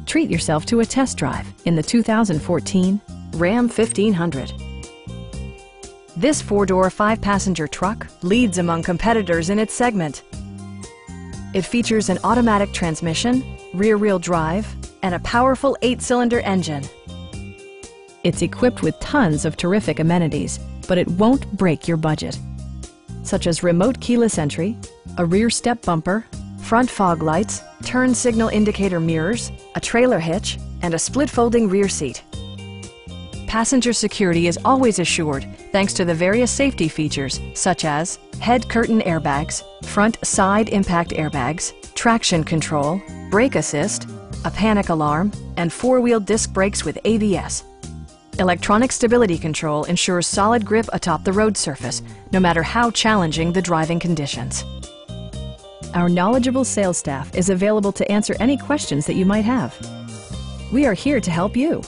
Treat yourself to a test drive in the 2014 Ram 1500. This four-door, five-passenger truck leads among competitors in its segment. It features an automatic transmission, rear-wheel drive, and a powerful 8-cylinder engine. It's equipped with tons of terrific amenities, but it won't break your budget, such as remote keyless entry, a rear step bumper, front fog lights, turn signal indicator mirrors, a trailer hitch, and a split folding rear seat. Passenger security is always assured thanks to the various safety features such as head curtain airbags, front side impact airbags, traction control, brake assist, a panic alarm, and four-wheel disc brakes with ABS. Electronic stability control ensures solid grip atop the road surface, no matter how challenging the driving conditions. Our knowledgeable sales staff is available to answer any questions that you might have. We are here to help you.